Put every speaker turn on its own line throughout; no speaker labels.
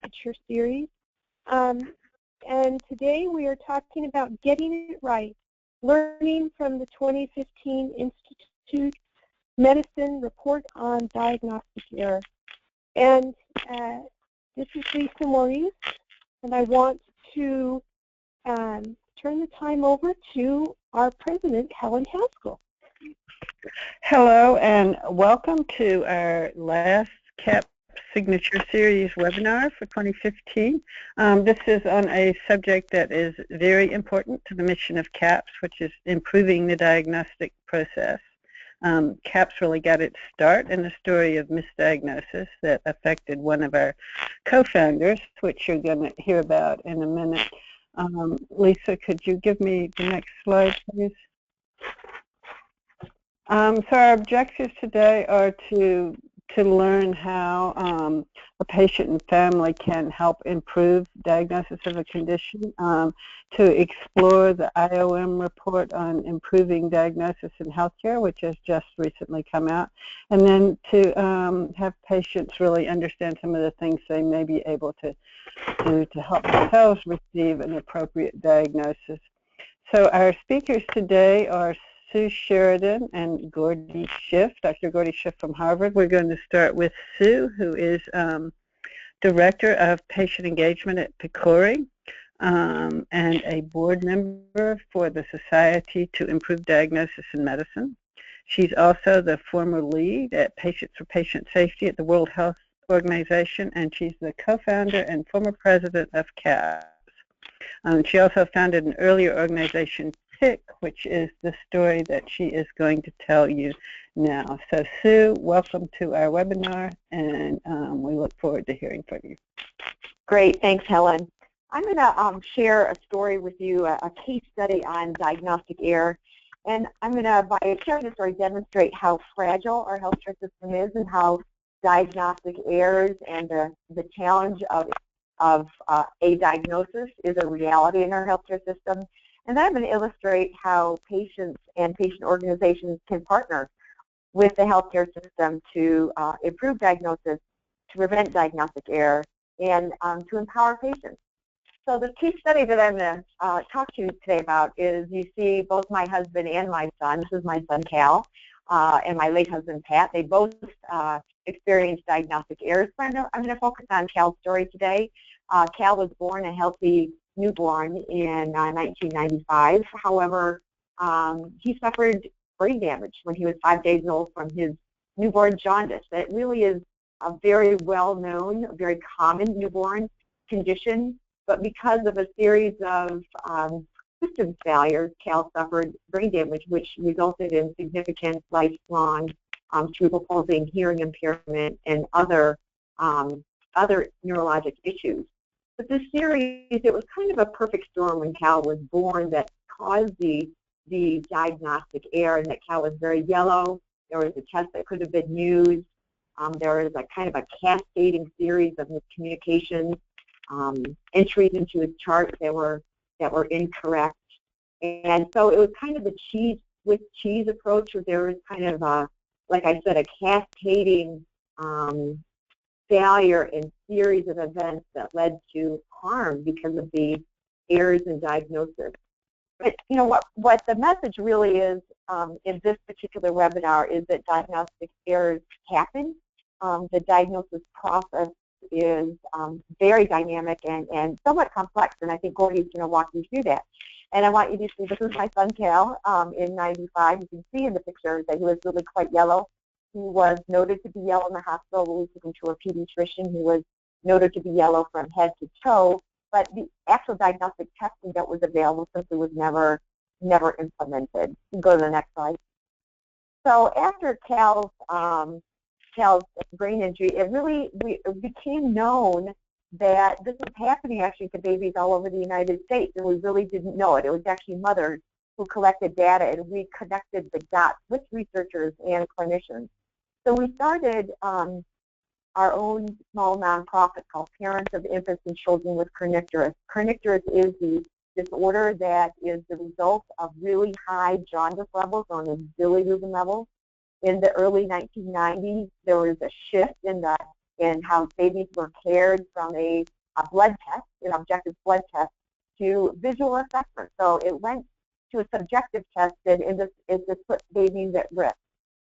Signature Series. And today we are talking about getting it right, learning from the 2015 Institute Medicine Report on Diagnostic Error. And this is Lisa Maurice, and I want to turn the time over to our president, Helen Haskell.
Hello, and welcome to our last CAP Signature Series webinar for 2015. This is on a subject that is very important to the mission of CAPS, which is improving the diagnostic process. CAPS really got its start in the story of misdiagnosis that affected one of our co-founders, which you're going to hear about in a minute. Lisa, could you give me the next slide, please? So our objectives today are to learn how a patient and family can help improve diagnosis of a condition, to explore the IOM report on improving diagnosis in healthcare, which has just recently come out, and then to have patients really understand some of the things they may be able to do to help themselves receive an appropriate diagnosis. So our speakers today are Sue Sheridan and Gordy Schiff, Dr. Gordy Schiff from Harvard. We're going to start with Sue, who is Director of Patient Engagement at PCORI and a board member for the Society to Improve Diagnosis in Medicine. She's also the former lead at Patients for Patient Safety at the World Health Organization, and she's the co-founder and former president of CAPS. She also founded an earlier organization, PIC, which is the story that she is going to tell you now. So Sue, welcome to our webinar, and we look forward to hearing from you.
Great, thanks Helen. I'm going to share a story with you, a case study on diagnostic error, and I'm going to, by sharing this story, demonstrate how fragile our healthcare system is and how diagnostic errors and the challenge of a diagnosis is a reality in our healthcare system. And then I'm going to illustrate how patients and patient organizations can partner with the healthcare system to improve diagnosis, to prevent diagnostic error, and to empower patients. So the case study that I'm going to talk to you today about is, you see both my husband and my son. This is my son Cal and my late husband Pat. They both experienced diagnostic errors. But I'm going to focus on Cal's story today. Cal was born a healthy newborn in 1995. However, he suffered brain damage when he was 5 days old from his newborn jaundice. That really is a very well-known, very common newborn condition, but because of a series of system failures, Cal suffered brain damage, which resulted in significant lifelong cerebral palsy, hearing impairment, and other neurologic issues. But this series, it was kind of a perfect storm when Cal was born that caused the diagnostic error, and that Cal was very yellow. There was a test that could have been used. There was a kind of a cascading series of miscommunications, entries into his chart that were incorrect. And so it was kind of the cheese with cheese approach, where there was kind of like I said, a cascading failure in series of events that led to harm because of the errors in diagnosis. But you know what the message really is in this particular webinar is that diagnostic errors happen. The diagnosis process is very dynamic and somewhat complex, and I think Gordy is going to walk you through that. And I want you to see, this is my son Cal in 95. You can see in the picture that he was really quite yellow. He was noted to be yellow in the hospital when we took him to a pediatrician. He was noted to be yellow from head to toe, but the actual diagnostic testing that was available simply was never implemented. You can go to the next slide. So after Cal's brain injury, it became known that this was happening actually to babies all over the United States, and we really didn't know it. It was actually mothers who collected data, and we connected the dots with researchers and clinicians. So we started our own small nonprofit called Parents of Infants and Children with Kernicterus. Kernicterus is the disorder that is the result of really high jaundice levels, known as bilirubin levels. In the early 1990s, there was a shift in how babies were cared from a blood test, an objective blood test, to visual assessment. So it went to a subjective test, and this put babies at risk.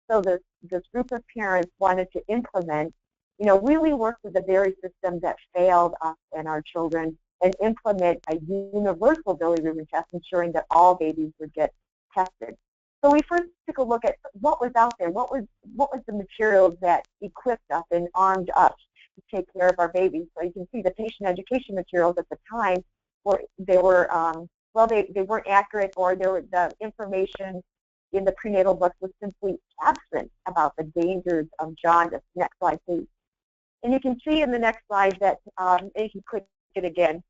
So this group of parents wanted to implement, really work with the very system that failed us and our children, and implement a universal bilirubin test, ensuring that all babies would get tested. So we first took a look at what was out there, what was the materials that equipped us and armed us to take care of our babies. So you can see the patient education materials at the time they weren't accurate, or the information in the prenatal books was simply absent about the dangers of jaundice. Next slide, please. And you can see in the next slide that, if you click it again,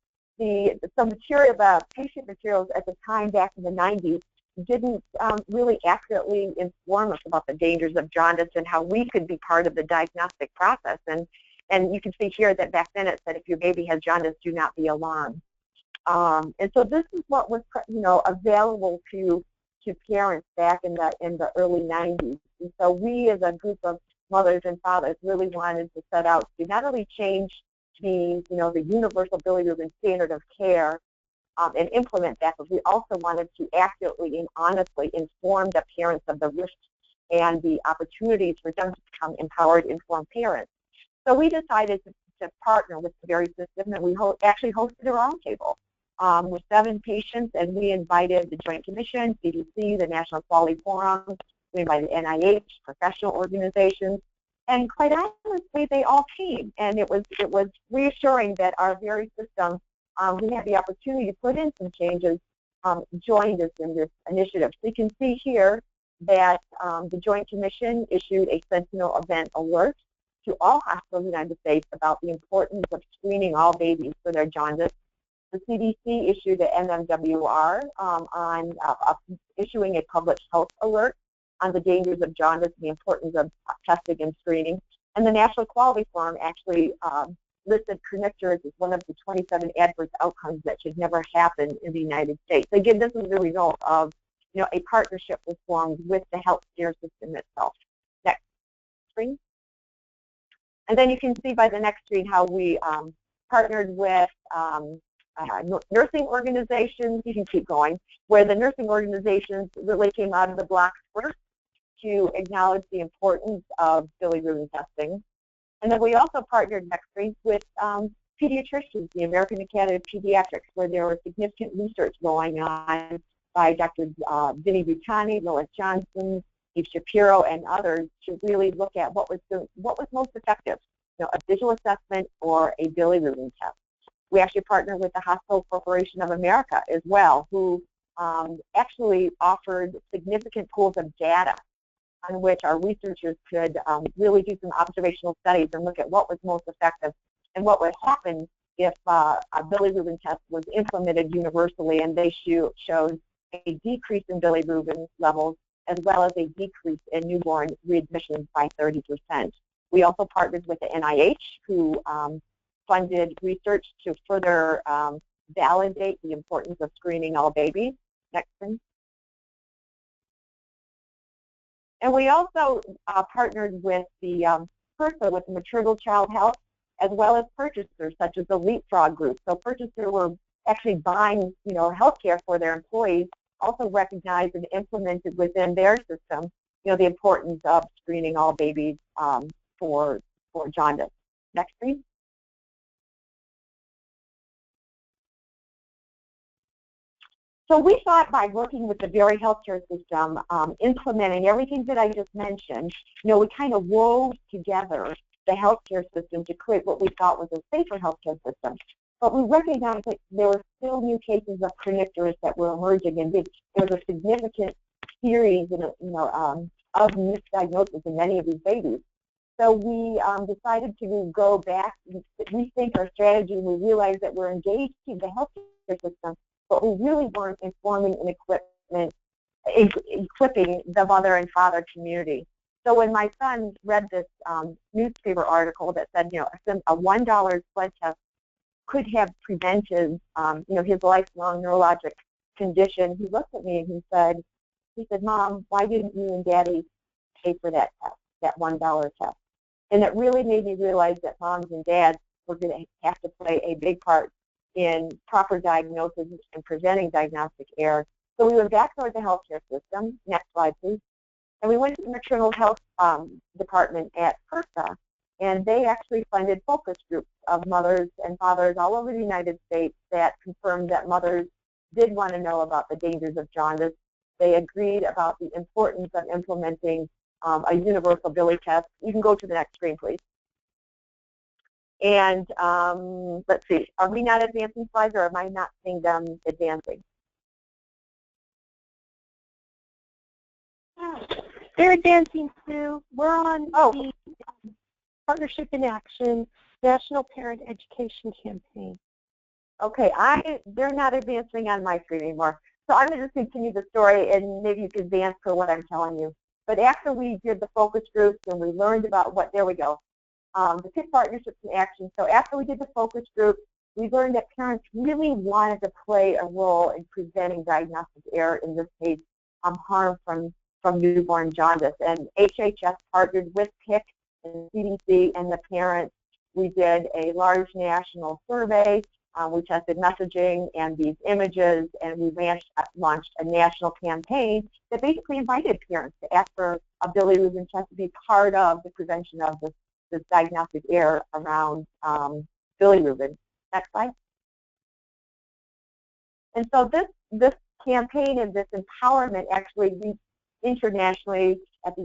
some material, the patient materials at the time back in the 90s didn't really accurately inform us about the dangers of jaundice and how we could be part of the diagnostic process. And you can see here that back then it said, if your baby has jaundice, do not be alarmed. And so this is what was, available to parents back in the early 90s. And so we, as a group of mothers and fathers, really wanted to set out to not only change the universal bilirubin standard of care and implement that, but we also wanted to accurately and honestly inform the parents of the risks and the opportunities for them to become empowered, informed parents. So we decided to partner with the very system, and we actually hosted a roundtable with 7 patients, and we invited the Joint Commission, CDC, the National Quality Forum, we invited NIH, professional organizations, and quite honestly, they all came, and it was reassuring that our very system, we had the opportunity to put in some changes, joined us in this initiative. So you can see here that the Joint Commission issued a Sentinel event alert to all hospitals in the United States about the importance of screening all babies for their jaundice. The CDC issued an NMWR on issuing a public health alert on the dangers of jaundice and the importance of testing and screening. And the National Quality Forum actually listed kernicterus as one of the 27 adverse outcomes that should never happen in the United States. Again, this is the result of a partnership was formed with the healthcare system itself. Next screen. And then you can see by the next screen how we partnered with nursing organizations. You can keep going, where the nursing organizations really came out of the blocks first to acknowledge the importance of bilirubin testing. And then we also partnered, next screen, with pediatricians, the American Academy of Pediatrics, where there was significant research going on by Dr. Vinnie Butani, Lois Johnson, Steve Shapiro, and others to really look at what was most effective, a visual assessment or a bilirubin test. We actually partnered with the Hospital Corporation of America as well, who actually offered significant pools of data on which our researchers could really do some observational studies and look at what was most effective and what would happen if a bilirubin test was implemented universally, and they showed a decrease in bilirubin levels as well as a decrease in newborn readmissions by 30%. We also partnered with the NIH, who funded research to further validate the importance of screening all babies. Next, please. And we also partnered with the PERSA, with the Maternal Child Health, as well as purchasers such as the Leapfrog Group. So purchasers were actually buying, health care for their employees, also recognized and implemented within their system, the importance of screening all babies for jaundice. Next, please. So we thought by working with the very healthcare system, implementing everything that I just mentioned, we kind of wove together the healthcare system to create what we thought was a safer healthcare system. But we recognized that there were still new cases of kernicterus that were emerging, and there was a significant series, of misdiagnosis in many of these babies. So we decided to go back and rethink our strategy, and we realized that we're engaged in the healthcare system, but we really weren't informing and equipping the mother and father community. So when my son read this newspaper article that said, a $1 blood test could have prevented, his lifelong neurologic condition, he looked at me and he said, Mom, why didn't you and Daddy pay for that test, that $1 test? And it really made me realize that moms and dads were going to have to play a big part in proper diagnosis and preventing diagnostic error. So we went back toward the healthcare system. Next slide, please. And we went to the maternal health department at PERSA, and they actually funded focus groups of mothers and fathers all over the United States that confirmed that mothers did want to know about the dangers of jaundice. They agreed about the importance of implementing a universal Billy test. You can go to the next screen, please. And let's see, are we not advancing slides, or am I not seeing them advancing?
They're advancing, Sue. We're on the Partnership in Action National Parent Education Campaign.
Okay, they're not advancing on my screen anymore. So I'm going to just continue the story, and maybe you can advance for what I'm telling you. But after we did the focus groups and we learned about what, there we go, the PIC Partnerships in Action. So after we did the focus group, we learned that parents really wanted to play a role in preventing diagnostic error, in this case, harm from newborn jaundice. And HHS partnered with PIC and CDC and the parents. We did a large national survey. We tested messaging and these images, and we launched a national campaign that basically invited parents to ask for a bilirubin test to be part of the prevention of this diagnostic error around bilirubin. Next slide. And so this campaign and this empowerment actually reached internationally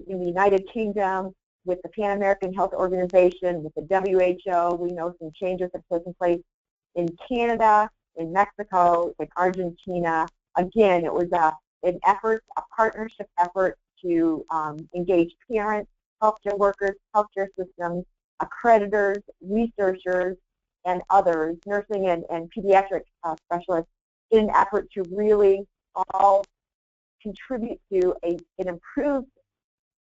in the United Kingdom with the Pan American Health Organization, with the WHO. We know some changes have taken place in Canada, in Mexico, in Argentina. Again, it was an effort, a partnership effort to engage parents, healthcare workers, healthcare systems, accreditors, researchers, and others, nursing and pediatric specialists, in an effort to really all contribute to an improved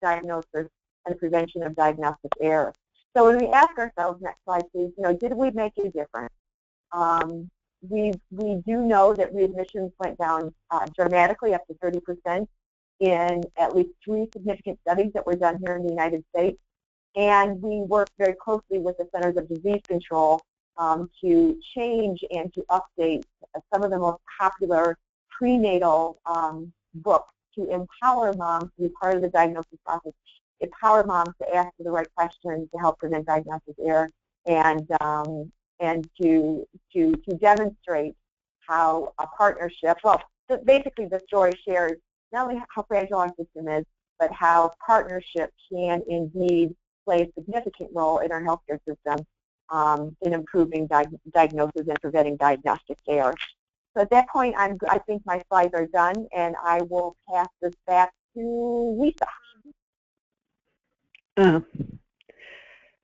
diagnosis and prevention of diagnostic error. So when we ask ourselves, next slide please, did we make a difference? We do know that readmissions went down dramatically, up to 30%, in at least 3 significant studies that were done here in the United States. And we worked very closely with the Centers of Disease Control to change and to update some of the most popular prenatal books to empower moms to be part of the diagnosis process, empower moms to ask the right questions to help prevent diagnostic error, and to demonstrate how a partnership, well, basically the story shares not only how fragile our system is, but how partnership can indeed play a significant role in our healthcare system in improving diagnosis and preventing diagnostic error. So at that point, I think my slides are done, and I will pass this back to Lisa.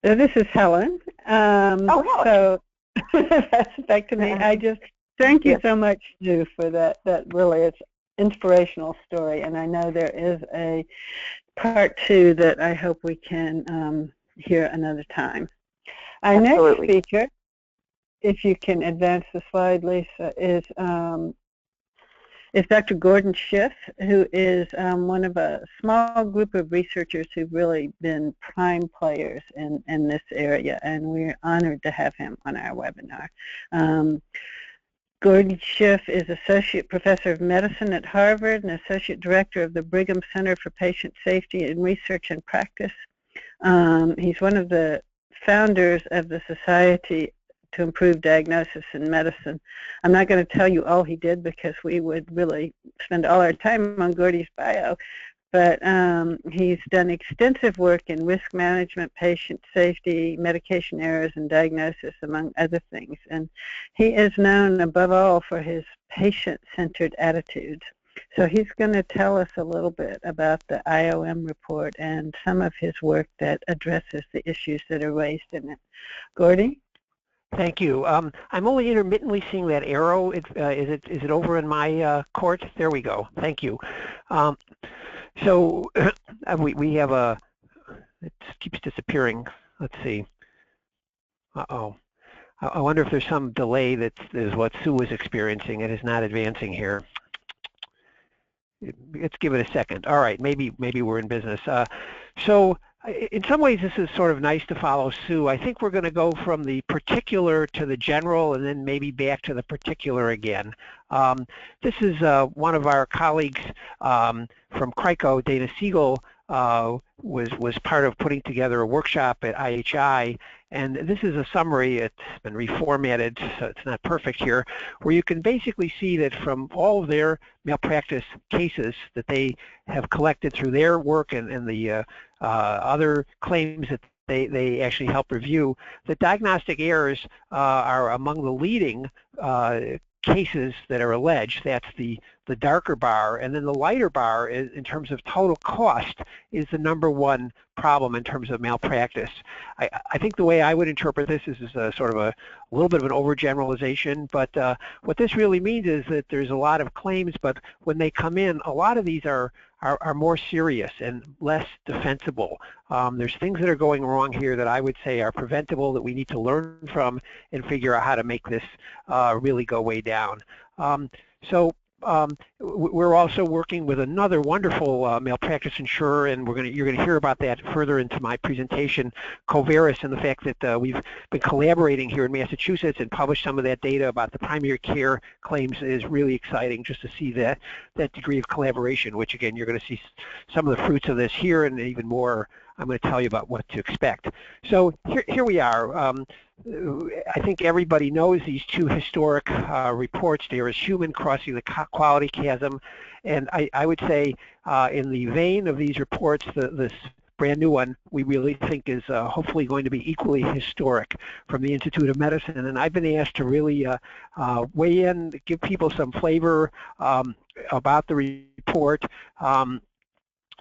This is Helen.
Helen.
So that's back to me. I just thank you so much, Sue, for that. That really is inspirational story, and I know there is a part 2 that I hope we can hear another time. Our next speaker, if you can advance the slide, Lisa, is Dr. Gordon Schiff, who is one of a small group of researchers who've really been prime players in this area, and we're honored to have him on our webinar. Gordon Schiff is Associate Professor of Medicine at Harvard and Associate Director of the Brigham Center for Patient Safety in Research and Practice. He's one of the founders of the Society to Improve Diagnosis in Medicine. I'm not going to tell you all he did because we would really spend all our time on Gordy's bio, but he's done extensive work in risk management, patient safety, medication errors, and diagnosis, among other things. And he is known above all for his patient-centered attitudes. So he's going to tell us a little bit about the IOM report and some of his work that addresses the issues that are raised in it. Gordy?
Thank you. I'm only intermittently seeing that arrow. Is it over in my court? There we go. Thank you. So we have a, it keeps disappearing. Let's see. Uh-oh. I wonder if there's some delay that is what Sue was experiencing. It is not advancing here. Let's give it a second. All right, maybe we're in business. So in some ways, this is sort of nice to follow Sue. I think we're going to go from the particular to the general and then maybe back to the particular again. This is one of our colleagues from CRICO, Dana Siegel, was part of putting together a workshop at IHI, and this is a summary. It's been reformatted, so it's not perfect here, where you can basically see that from all of their malpractice cases that they have collected through their work and the other claims that they actually help review, the diagnostic errors are among the leading cases that are alleged. That's the darker bar, and then the lighter bar is, in terms of total cost, is the #1 problem in terms of malpractice. I think the way I would interpret this is sort of a little bit of an overgeneralization, but what this really means is that there's a lot of claims, but when they come in, a lot of these are more serious and less defensible. There's things that are going wrong here that I would say are preventable, that we need to learn from and figure out how to make this really go way down. We're also working with another wonderful malpractice insurer, and you're going to hear about that further into my presentation, Coveris, and the fact that we've been collaborating here in Massachusetts and published some of that data about the primary care claims is really exciting just to see that degree of collaboration, which again, you're going to see some of the fruits of this here, and even more I'm going to tell you about what to expect. So here we are. I think everybody knows these two historic reports. There is Human Crossing the Quality Chasm, and I would say in the vein of these reports, this brand new one we really think is hopefully going to be equally historic from the Institute of Medicine. And I've been asked to really weigh in, give people some flavor about the report.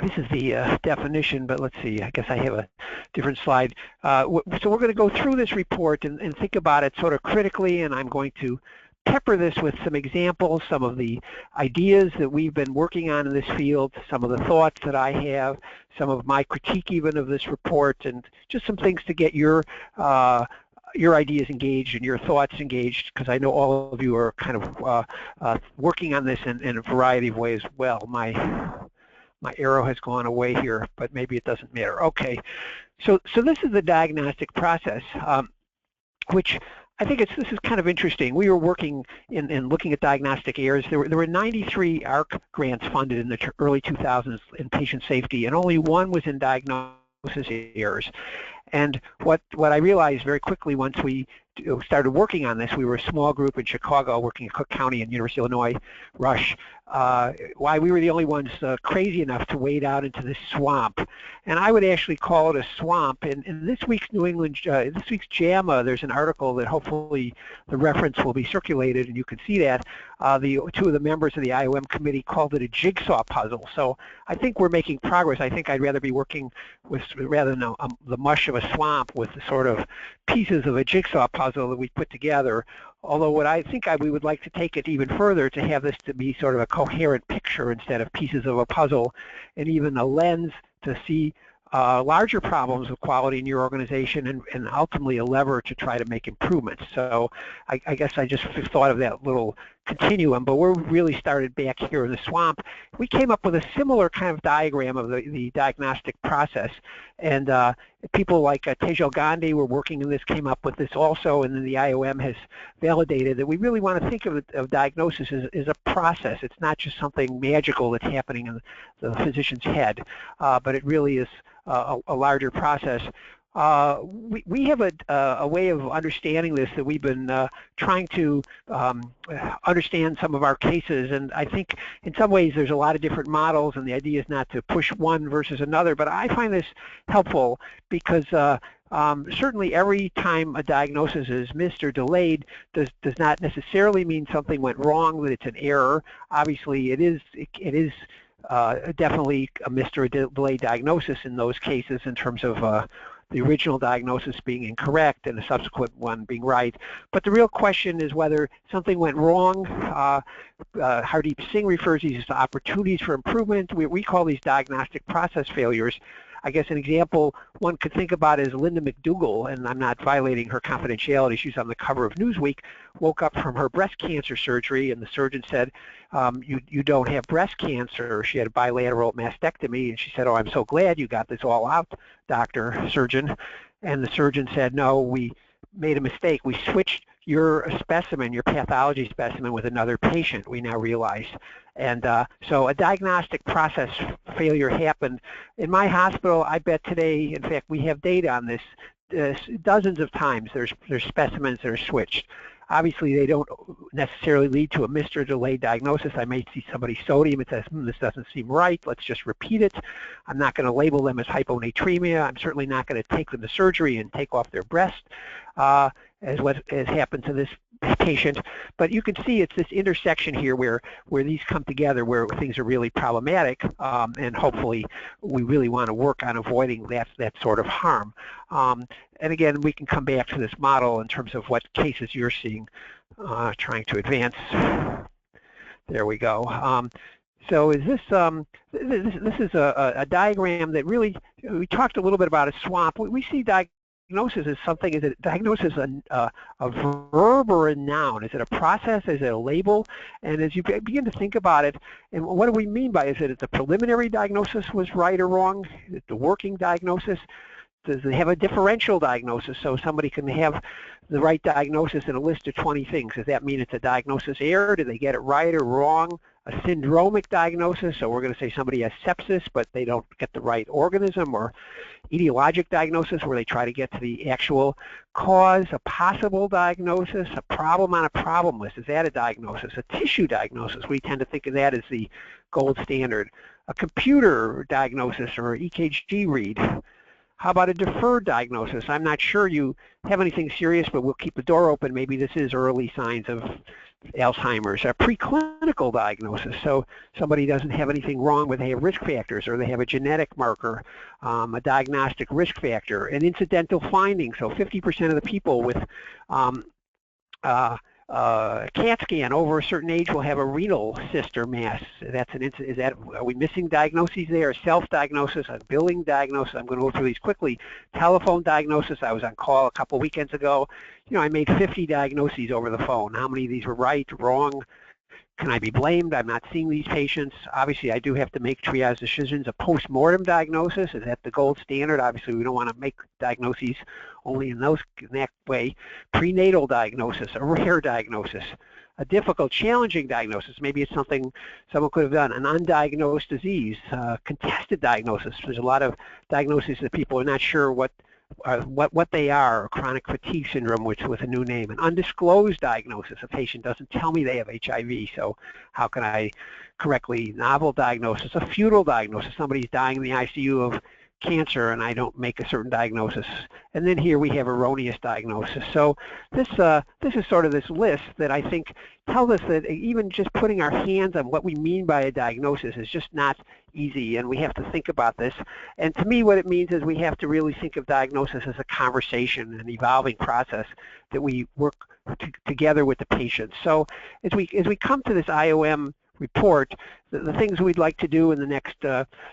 This is the definition, but let's see, I guess I have a different slide. So we're going to go through this report and think about it sort of critically, and I'm going to pepper this with some examples, some of the ideas that we've been working on in this field, some of the thoughts that I have, some of my critique even of this report, and just some things to get your ideas engaged and your thoughts engaged, because I know all of you are kind of working on this in a variety of ways. Well, my arrow has gone away here, but maybe it doesn't matter. Okay, so this is the diagnostic process, which I think this is kind of interesting. We were working in looking at diagnostic errors. There were 93 ARC grants funded in the early 2000s in patient safety, and only one was in diagnosis errors. And what I realized very quickly once we started working on this, we were a small group in Chicago working at Cook County and University of Illinois, Rush, why we were the only ones crazy enough to wade out into this swamp. And I would actually call it a swamp. In this week's New England, this week's JAMA, there's an article that hopefully the reference will be circulated and you can see that. Two of the members of the IOM committee called it a jigsaw puzzle. So I think we're making progress. I think I'd rather be working with, rather than the mush of a swamp, with the sort of pieces of a jigsaw puzzle that we put together. Although what I think we would like to take it even further, to have this to be sort of a coherent picture instead of pieces of a puzzle, and even a lens to see larger problems of quality in your organization, and ultimately a lever to try to make improvements. So I guess I just thought of that little continuum, but we're really started back here in the swamp. We came up with a similar kind of diagram of the diagnostic process, and people like Tejal Gandhi were working in this, came up with this also, and then the IOM has validated that we really want to think of diagnosis as a process. It's not just something magical that's happening in the physician's head, but it really is a larger process. We have a way of understanding this that we've been trying to understand some of our cases, and I think in some ways there's a lot of different models, and the idea is not to push one versus another, but I find this helpful because certainly every time a diagnosis is missed or delayed does not necessarily mean something went wrong, that it's an error. Obviously it is definitely a missed or delayed diagnosis in those cases in terms of the original diagnosis being incorrect and the subsequent one being right. But the real question is whether something went wrong. Hardeep Singh refers these to opportunities for improvement. We call these diagnostic process failures. I guess an example one could think about is Linda McDougall, and I'm not violating her confidentiality, she's on the cover of Newsweek, woke up from her breast cancer surgery and the surgeon said, you don't have breast cancer. She had a bilateral mastectomy, and she said, oh, I'm so glad you got this all out, surgeon. And the surgeon said, no, we made a mistake. We switched your specimen, your pathology specimen, with another patient, we now realize. And so a diagnostic process failure happened. In my hospital, I bet today, in fact, we have data on this, dozens of times there's specimens that are switched. Obviously, they don't necessarily lead to a missed or delayed diagnosis. I may see somebody's sodium and says, this doesn't seem right, let's just repeat it. I'm not going to label them as hyponatremia. I'm certainly not going to take them to surgery and take off their breast, as what has happened to this patient. But you can see it's this intersection here where these come together, where things are really problematic, and hopefully we really want to work on avoiding that sort of harm. And again, we can come back to this model in terms of what cases you're seeing, trying to advance. There we go. So is this is a diagram that really, we talked a little bit about a swamp. We see diagnosis as something. Is it diagnosis a verb or a noun? Is it a process? Is it a label? And as you begin to think about it, and what do we mean by, is it the preliminary diagnosis was right or wrong? Is it the working diagnosis? Does it have a differential diagnosis, so somebody can have the right diagnosis in a list of 20 things? Does that mean it's a diagnosis error? Did they get it right or wrong? A syndromic diagnosis, so we're going to say somebody has sepsis but they don't get the right organism, or etiologic diagnosis where they try to get to the actual cause. A possible diagnosis, a problem on a problem list, is that a diagnosis? A tissue diagnosis, we tend to think of that as the gold standard. A computer diagnosis or EKG read. How about a deferred diagnosis? I'm not sure you have anything serious, but we'll keep the door open. Maybe this is early signs of Alzheimer's. A preclinical diagnosis, so somebody doesn't have anything wrong, but they have risk factors, or they have a genetic marker, a diagnostic risk factor. An incidental finding, so 50% of the people with CAT scan over a certain age will have a renal cyst or mass. Are we missing diagnoses there? A self-diagnosis, a billing diagnosis. I'm going to go through these quickly. Telephone diagnosis. I was on call a couple weekends ago. I made 50 diagnoses over the phone. How many of these were right, wrong? Can I be blamed? I'm not seeing these patients. Obviously, I do have to make triage decisions. A post-mortem diagnosis, is that the gold standard? Obviously, we don't want to make diagnoses only in that way. Prenatal diagnosis, a rare diagnosis. A difficult, challenging diagnosis. Maybe it's something someone could have done. An undiagnosed disease, contested diagnosis. There's a lot of diagnoses that people are not sure what they are. Chronic fatigue syndrome, which with a new name. An undisclosed diagnosis. A patient doesn't tell me they have HIV, so how can I correctly? Novel diagnosis. A futile diagnosis. Somebody's dying in the ICU of cancer and I don't make a certain diagnosis. And then here we have erroneous diagnosis. So this is sort of this list that I think tells us that even just putting our hands on what we mean by a diagnosis is just not easy, and we have to think about this. And to me, what it means is we have to really think of diagnosis as a conversation, an evolving process that we work together with the patient. So as we come to this IOM report, the things we'd like to do in the next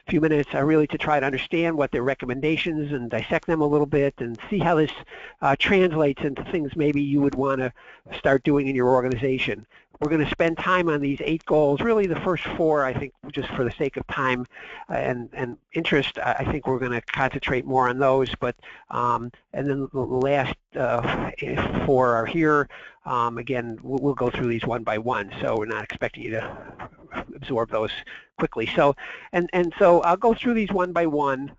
few minutes are really to try to understand what their recommendations and dissect them a little bit and see how this translates into things maybe you would want to start doing in your organization. We're going to spend time on these 8 goals. Really the first 4, I think, just for the sake of time and interest, I think we're going to concentrate more on those. But and then the last 4 are here. Again, we'll go through these one by one, so we're not expecting you to absorb those quickly. So so I'll go through these one by one.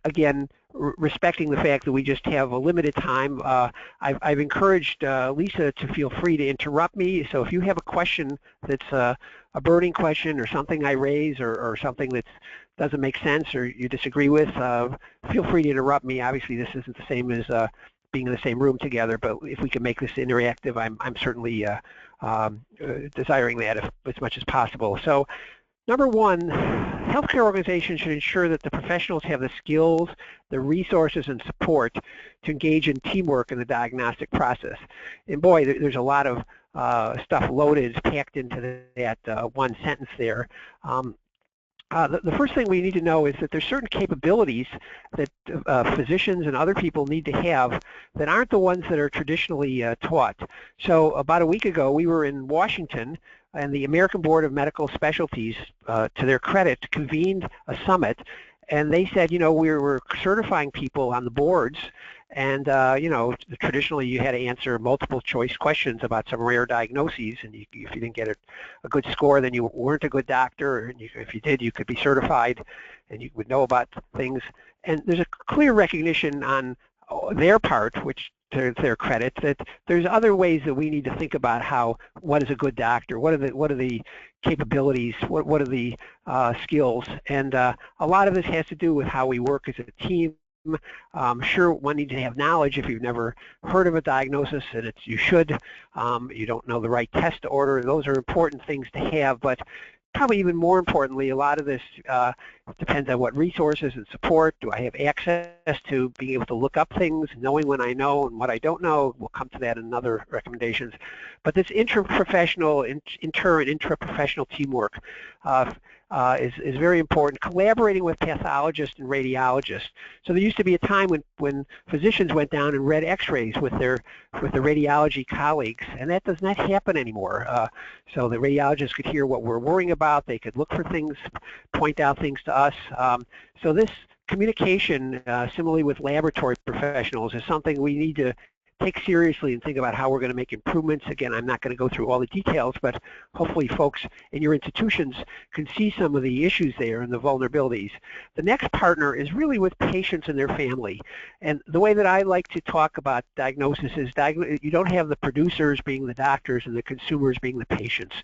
Again, respecting the fact that we just have a limited time. I've encouraged Lisa to feel free to interrupt me. So if you have a question that's a burning question or something I raise or something that doesn't make sense or you disagree with, feel free to interrupt me. Obviously, this isn't the same as being in the same room together, but if we can make this interactive, I'm certainly desiring that as much as possible. So number 1, healthcare organizations should ensure that the professionals have the skills, the resources, and support to engage in teamwork in the diagnostic process. And boy, there's a lot of stuff loaded, packed into that one sentence there. The first thing we need to know is that there's certain capabilities that physicians and other people need to have that aren't the ones that are traditionally taught. So about a week ago, we were in Washington, and the American Board of Medical Specialties, to their credit, convened a summit, and they said, you know, we were certifying people on the boards, and you know, traditionally you had to answer multiple choice questions about some rare diagnoses, and if you didn't get a good score, then you weren't a good doctor, and if you did, you could be certified, and you would know about things. And there's a clear recognition on their part, which to their credit, that there's other ways that we need to think about what is a good doctor, what are the capabilities, what are the skills, and a lot of this has to do with how we work as a team. Sure, one needs to have knowledge if you've never heard of a diagnosis, and you should. You don't know the right test to order. Those are important things to have, but probably even more importantly, a lot of this depends on what resources and support. Do I have access to being able to look up things, knowing when I know and what I don't know? We'll come to that in other recommendations. But this interprofessional, inter and intraprofessional teamwork is very important. Collaborating with pathologists and radiologists. So there used to be a time when physicians went down and read X-rays with the radiology colleagues, and that does not happen anymore. So the radiologists could hear what we're worrying about. They could look for things, point out things to us. So this communication, similarly with laboratory professionals, is something we need to take seriously and think about how we're going to make improvements. Again, I'm not going to go through all the details, but hopefully folks in your institutions can see some of the issues there and the vulnerabilities. The next partner is really with patients and their family. And the way that I like to talk about diagnosis is you don't have the producers being the doctors and the consumers being the patients.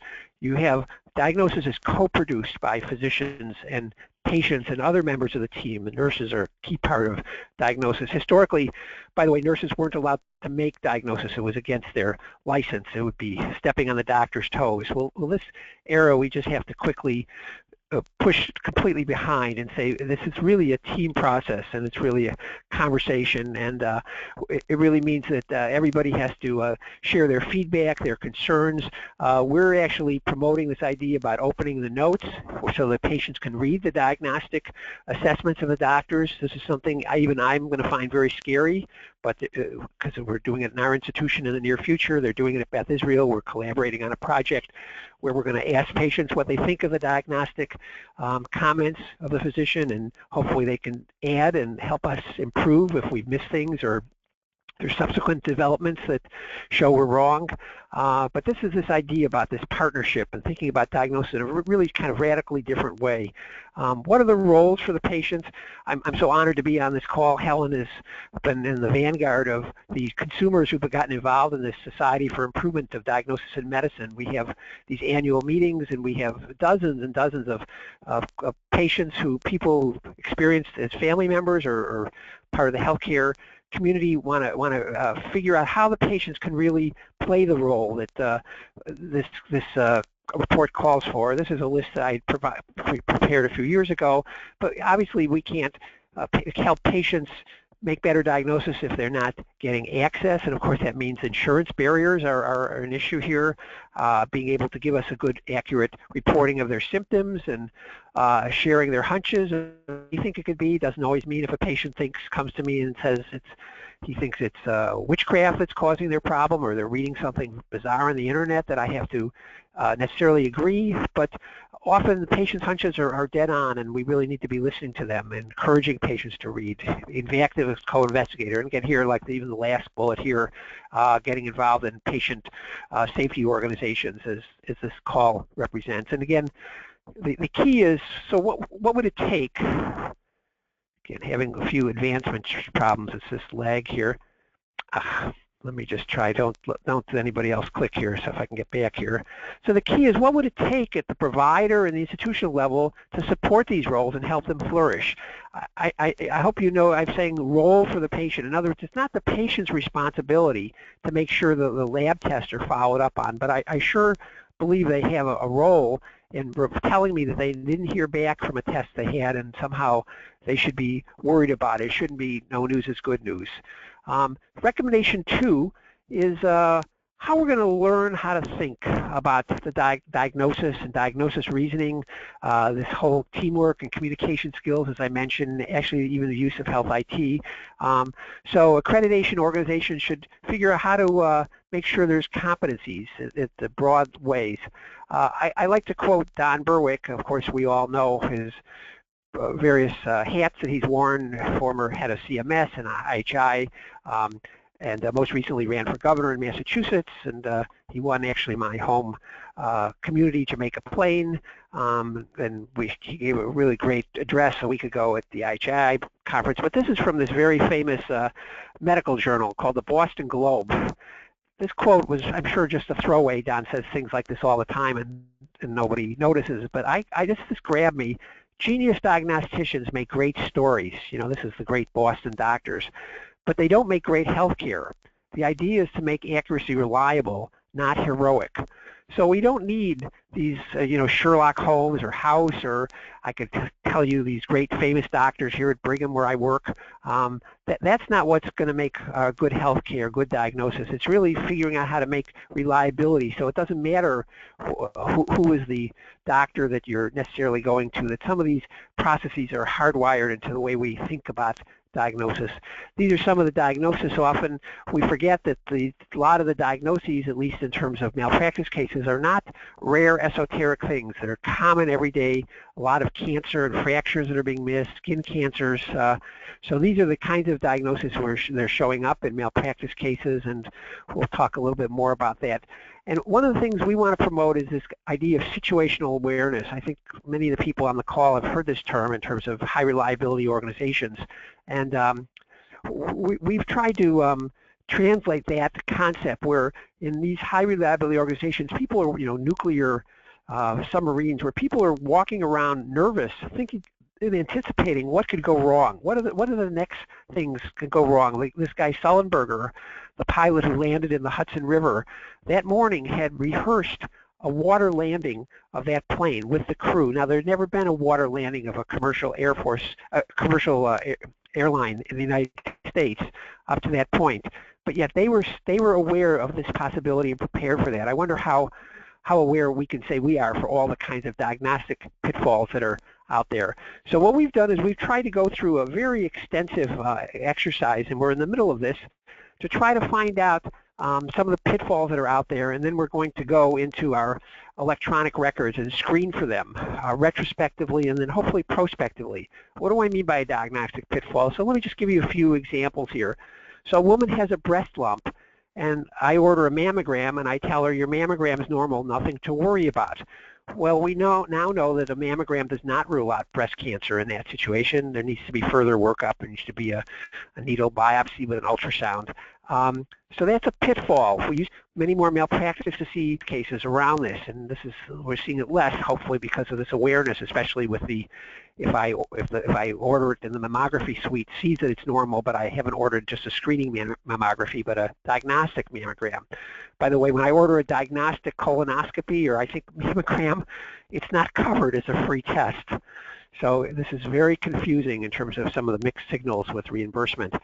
You have diagnosis is co-produced by physicians and patients and other members of the team. The nurses are a key part of diagnosis. Historically, by the way, nurses weren't allowed to make diagnosis. It was against their license. It would be stepping on the doctor's toes. Well, this era, we just have to quickly push completely behind and say this is really a team process, and it's really a conversation, and it really means that everybody has to share their feedback, their concerns. We're actually promoting this idea about opening the notes so that patients can read the diagnostic assessments of the doctors. This is something I'm going to find very scary, but because we're doing it in our institution in the near future, they're doing it at Beth Israel. We're collaborating on a project where we're going to ask patients what they think of the diagnostic comments of the physician, and hopefully they can add and help us improve if we've missed things or there's subsequent developments that show we're wrong. But this is this idea about this partnership and thinking about diagnosis in a really kind of radically different way. What are the roles for the patients? I'm so honored to be on this call. Helen has been in the vanguard of the consumers who've gotten involved in this Society for Improvement of Diagnosis in Medicine. We have these annual meetings, and we have dozens and dozens of patients people experienced as family members or part of the healthcare community want to figure out how the patients can really play the role that this report calls for. This is a list that I prepared a few years ago, but obviously we can't help patients make better diagnosis if they're not getting access, and of course that means insurance barriers are an issue here. Being able to give us a good, accurate reporting of their symptoms and sharing their hunches. You think it could be doesn't always mean if a patient comes to me and says he thinks it's witchcraft that's causing their problem, or they're reading something bizarre on the internet that I have to necessarily agree, but often the patient's hunches are dead on, and we really need to be listening to them and encouraging patients to read. Being active as co-investigator, and again here, like even the last bullet here, getting involved in patient safety organizations as this call represents. And again, the key is, so what would it take? Again, having a few advancement problems, it's this lag here. Let me just try, don't anybody else click here, so if I can get back here. So the key is, what would it take at the provider and the institutional level to support these roles and help them flourish? I hope you know I'm saying role for the patient. In other words, it's not the patient's responsibility to make sure that the lab tests are followed up on, but I sure believe they have a role in telling me that they didn't hear back from a test they had, and somehow they should be worried about it. It shouldn't be no news is good news. Recommendation 2 is how we're going to learn how to think about the diagnosis and diagnosis reasoning, this whole teamwork and communication skills, as I mentioned, actually even the use of health IT. So accreditation organizations should figure out how to make sure there's competencies at the broad ways. I like to quote Don Berwick. Of course, we all know his various hats that he's worn, former head of CMS and IHI, and most recently ran for governor in Massachusetts, and he won actually my home community, Jamaica Plain, and he gave a really great address a week ago at the IHI conference. But this is from this very famous medical journal called the Boston Globe. This quote was, I'm sure, just a throwaway. Don says things like this all the time, and nobody notices, but this grabbed me. Genius diagnosticians make great stories. You know, this is the great Boston doctors. But they don't make great healthcare. The idea is to make accuracy reliable, not heroic. So we don't need these, Sherlock Holmes or House, or I could tell you these great famous doctors here at Brigham where I work. That's not what's going to make good healthcare, good diagnosis. It's really figuring out how to make reliability. So it doesn't matter who is the doctor that you're necessarily going to, that some of these processes are hardwired into the way we think about diagnosis. These are some of the diagnoses. So often we forget that a lot of the diagnoses, at least in terms of malpractice cases, are not rare esoteric things that are common every day. A lot of cancer and fractures that are being missed, skin cancers. So these are the kinds of diagnoses where they're showing up in malpractice cases, and we'll talk a little bit more about that. And one of the things we want to promote is this idea of situational awareness. I think many of the people on the call have heard this term in terms of high reliability organizations. And we've tried to translate that concept where in these high reliability organizations, people are, nuclear submarines, where people are walking around nervous, thinking and anticipating what could go wrong. What are the next things could go wrong? Like this guy Sullenberger, the pilot who landed in the Hudson River, that morning had rehearsed a water landing of that plane with the crew. Now, there'd never been a water landing of a commercial airline in the United States up to that point, but yet they were aware of this possibility and prepared for that. I wonder how aware we can say we are for all the kinds of diagnostic pitfalls that are out there. So what we've done is we've tried to go through a very extensive exercise, and we're in the middle of this, to try to find out some of the pitfalls that are out there, and then we're going to go into our electronic records and screen for them retrospectively and then hopefully prospectively. What do I mean by a diagnostic pitfall? So let me just give you a few examples here. So a woman has a breast lump, and I order a mammogram, and I tell her your mammogram is normal, nothing to worry about. Well, we now know that a mammogram does not rule out breast cancer in that situation. There needs to be further workup. There needs to be a needle biopsy with an ultrasound. So that's a pitfall. We use many more malpractice cases around this, and we're seeing it less, hopefully, because of this awareness, especially with if I order it in the mammography suite, sees that it's normal, but I haven't ordered just a screening mammography, but a diagnostic mammogram. By the way, when I order a diagnostic colonoscopy, or I think mammogram, it's not covered as a free test. So this is very confusing in terms of some of the mixed signals with reimbursement.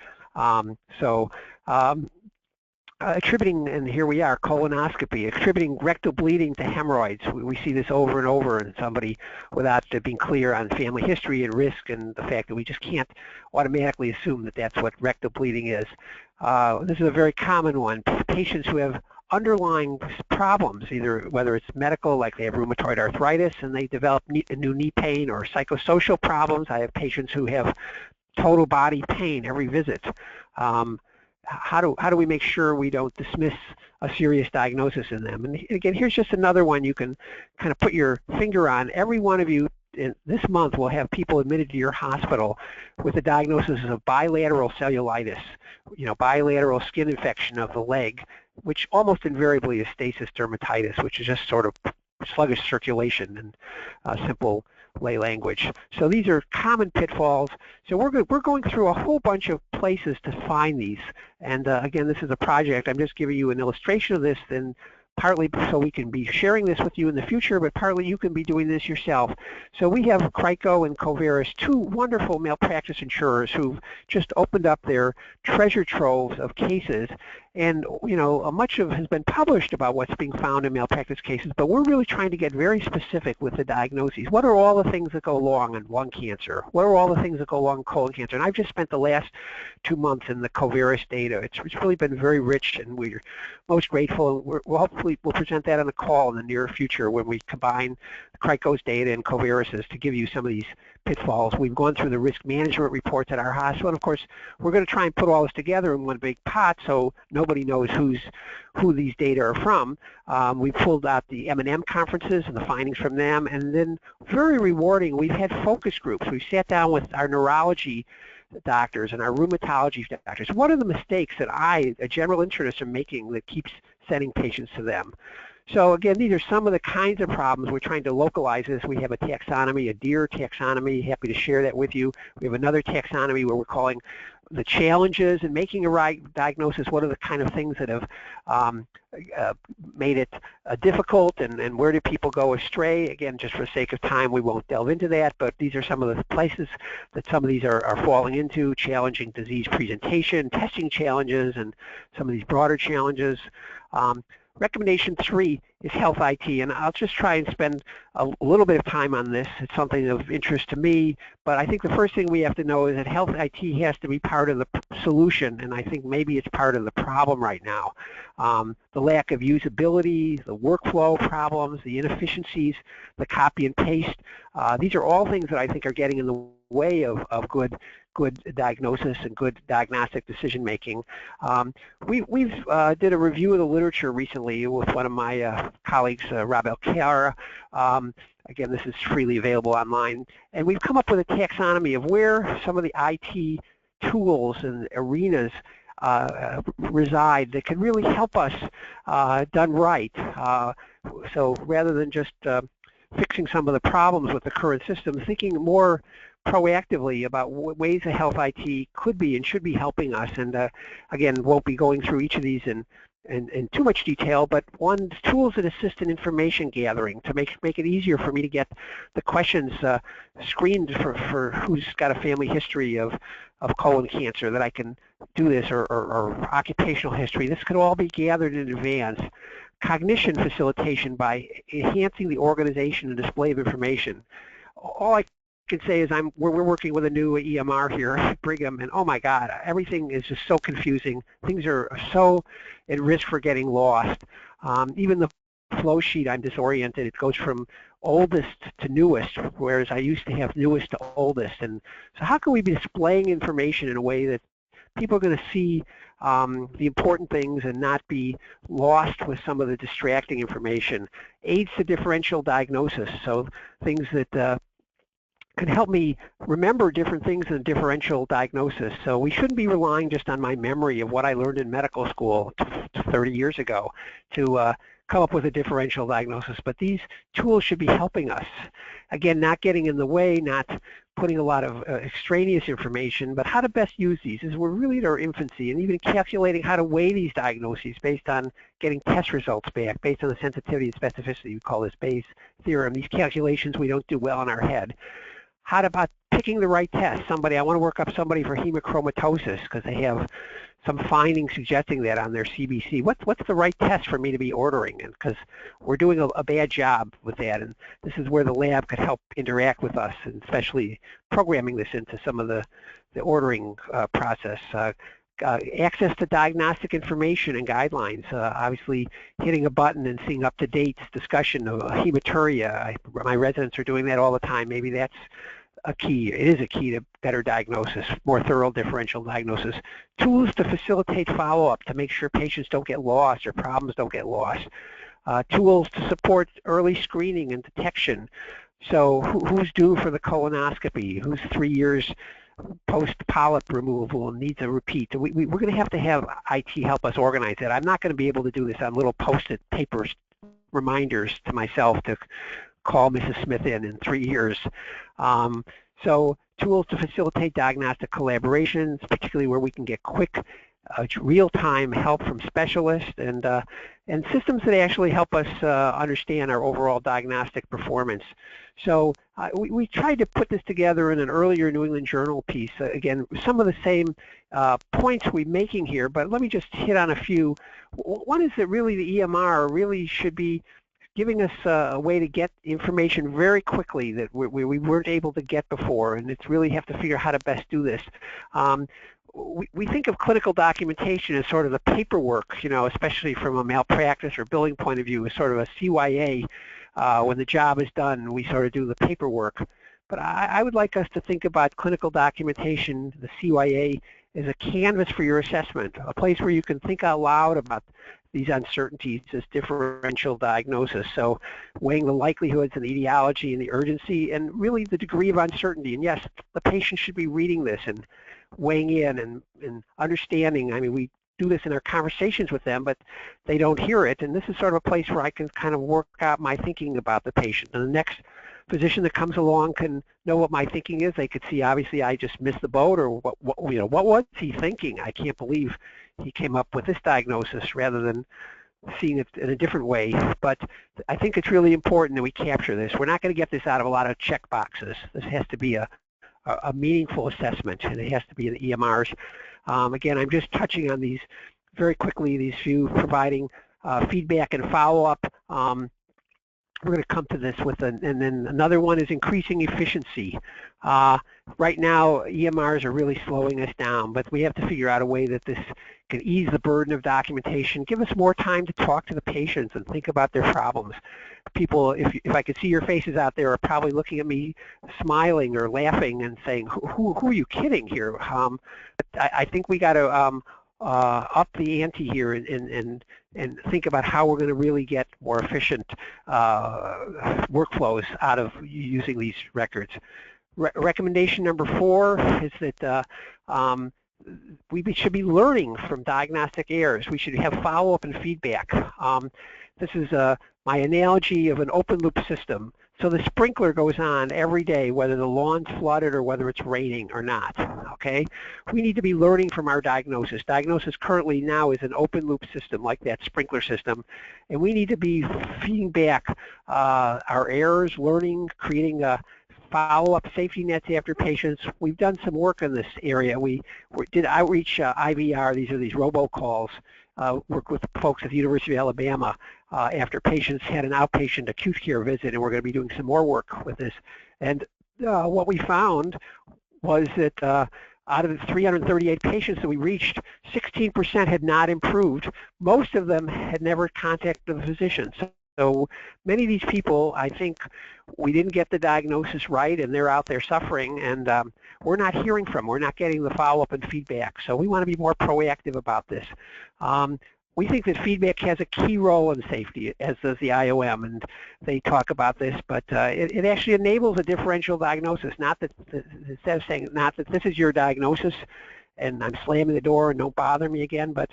Attributing, and here we are, colonoscopy, attributing rectal bleeding to hemorrhoids. We see this over and over in somebody without being clear on family history and risk, and the fact that we just can't automatically assume that that's what rectal bleeding is. This is a very common one. Patients who have underlying problems, whether it's medical, like they have rheumatoid arthritis and they develop a new knee pain, or psychosocial problems. I have patients who have total body pain every visit. How do we make sure we don't dismiss a serious diagnosis in them? And again, here's just another one you can kind of put your finger on. Every one of you this month will have people admitted to your hospital with a diagnosis of bilateral cellulitis, bilateral skin infection of the leg, which almost invariably is stasis dermatitis, which is just sort of sluggish circulation and simple lay language. So these are common pitfalls. So we're going through a whole bunch of places to find these. And again, this is a project. I'm just giving you an illustration of this, and partly so we can be sharing this with you in the future, but partly you can be doing this yourself. So we have Crico and Coveris, two wonderful malpractice insurers who've just opened up their treasure troves of cases, And much of has been published about what's being found in malpractice cases, but we're really trying to get very specific with the diagnoses. What are all the things that go wrong in lung cancer? What are all the things that go wrong in colon cancer? And I've just spent the last 2 months in the Covaris data. It's really been very rich, and we're most grateful. We'll hopefully present that on a call in the near future when we combine Crico's data and Covaris's to give you some of these pitfalls. We've gone through the risk management reports at our hospital, and of course we're going to try and put all this together in one big pot so nobody knows who these data are from. We pulled out the M&M conferences and the findings from them, and then very rewarding, we've had focus groups. We've sat down with our neurology doctors and our rheumatology doctors. What are the mistakes that I, a general internist, am making that keeps sending patients to them? So again, these are some of the kinds of problems we're trying to localize this. We have a taxonomy, a DEAR taxonomy, happy to share that with you. We have another taxonomy where we're calling the challenges in making a right diagnosis. What are the kind of things that have made it difficult, and where do people go astray? Again, just for the sake of time, we won't delve into that, but these are some of the places that some of these are falling into: challenging disease presentation, testing challenges, and some of these broader challenges. Recommendation 3 is health IT, and I'll just try and spend a little bit of time on this. It's something of interest to me, but I think the first thing we have to know is that health IT has to be part of the solution, and I think maybe it's part of the problem right now. The lack of usability, the workflow problems, the inefficiencies, the copy and paste, these are all things that I think are getting in the way of good diagnosis and good diagnostic decision making. We've did a review of the literature recently with one of my colleagues, Rob Alcara. Again, this is freely available online, and we've come up with a taxonomy of where some of the IT tools and arenas reside that can really help us done right. So rather than just fixing some of the problems with the current system, thinking more proactively about what ways the health IT could be and should be helping us. And again, won't be going through each of these in too much detail, but one, tools that assist in information gathering to make it easier for me to get the questions screened for who's got a family history of colon cancer, that I can do this, or occupational history. This could all be gathered in advance. Cognition facilitation by enhancing the organization and display of information. All I can say is we're working with a new EMR here at Brigham, and oh my God, everything is just so confusing. Things are so at risk for getting lost. Even the flow sheet, I'm disoriented. It goes from oldest to newest, whereas I used to have newest to oldest. And so how can we be displaying information in a way that people are going to see the important things and not be lost with some of the distracting information? Aids to differential diagnosis, so things that can help me remember different things in differential diagnosis. So we shouldn't be relying just on my memory of what I learned in medical school 30 years ago to come up with a differential diagnosis, but these tools should be helping us. Again, not getting in the way, not putting a lot of extraneous information, but how to best use these, as we're really at our infancy, and even calculating how to weigh these diagnoses based on getting test results back, based on the sensitivity and specificity. We call this Bayes theorem. These calculations we don't do well in our head. How about picking the right test? I want to work up somebody for hemochromatosis because they have some findings suggesting that on their CBC. What's the right test for me to be ordering? And because we're doing a bad job with that, and this is where the lab could help interact with us, and especially programming this into some of the ordering process. Access to diagnostic information and guidelines. Obviously, hitting a button and seeing up-to-date discussion of hematuria. My residents are doing that all the time. Maybe that's a key. It is a key to better diagnosis, more thorough differential diagnosis. Tools to facilitate follow-up to make sure patients don't get lost or problems don't get lost. Tools to support early screening and detection. So who's due for the colonoscopy? Who's 3 years post-polyp removal and needs a repeat? We're going to have IT help us organize that. I'm not going to be able to do this on little post-it paper reminders to myself to call Mrs. Smith in 3 years. So tools to facilitate diagnostic collaborations, particularly where we can get quick real-time help from specialists and systems that actually help us understand our overall diagnostic performance. So we tried to put this together in an earlier New England Journal piece. Again, some of the same points we're making here, but let me just hit on a few. One is that really the EMR really should be giving us a way to get information very quickly that we weren't able to get before, and it's really have to figure out how to best do this. We think of clinical documentation as sort of the paperwork, you know, especially from a malpractice or billing point of view, as sort of a CYA. When the job is done, we sort of do the paperwork. But I would like us to think about clinical documentation, the CYA, as a canvas for your assessment, a place where you can think out loud about these uncertainties, this differential diagnosis. So weighing the likelihoods and the etiology and the urgency and really the degree of uncertainty. And yes, the patient should be reading this and weighing in and understanding. I mean, we do this in our conversations with them, but they don't hear it. And this is sort of a place where I can kind of work out my thinking about the patient. And the next physician that comes along can know what my thinking is. They could see, obviously, I just missed the boat, or what was he thinking? I can't believe he came up with this diagnosis rather than seeing it in a different way. But I think it's really important that we capture this. We're not going to get this out of a lot of check boxes. This has to be a meaningful assessment, and it has to be in the EMRs. Again, I'm just touching on these very quickly, these few, providing feedback and follow-up. We're going to come to this with, and then another one is increasing efficiency. Right now, EMRs are really slowing us down, but we have to figure out a way that this can ease the burden of documentation, give us more time to talk to the patients and think about their problems. People, if I could see your faces out there, are probably looking at me smiling or laughing and saying, who are you kidding here? I think we got to up the ante here and think about how we're going to really get more efficient workflows out of using these records. Recommendation number 4 is that we should be learning from diagnostic errors. We should have follow-up and feedback. This is my analogy of an open loop system. So the sprinkler goes on every day, whether the lawn's flooded or whether it's raining or not, okay? We need to be learning from our diagnosis. Diagnosis currently now is an open loop system like that sprinkler system, and we need to be feeding back our errors, learning, creating follow-up safety nets after patients. We've done some work in this area. We did outreach IVR, these are these robocalls, work with folks at the University of Alabama after patients had an outpatient acute care visit, and we're going to be doing some more work with this. And what we found was that out of the 338 patients that we reached, 16% had not improved. Most of them had never contacted a physician. So many of these people, I think, we didn't get the diagnosis right, and they're out there suffering, and we're not hearing from them. We're not getting the follow-up and feedback. So we want to be more proactive about this. We think that feedback has a key role in safety, as does the IOM, and they talk about this, but it actually enables a differential diagnosis, not that, instead of saying, not that this is your diagnosis, and I'm slamming the door and don't bother me again, but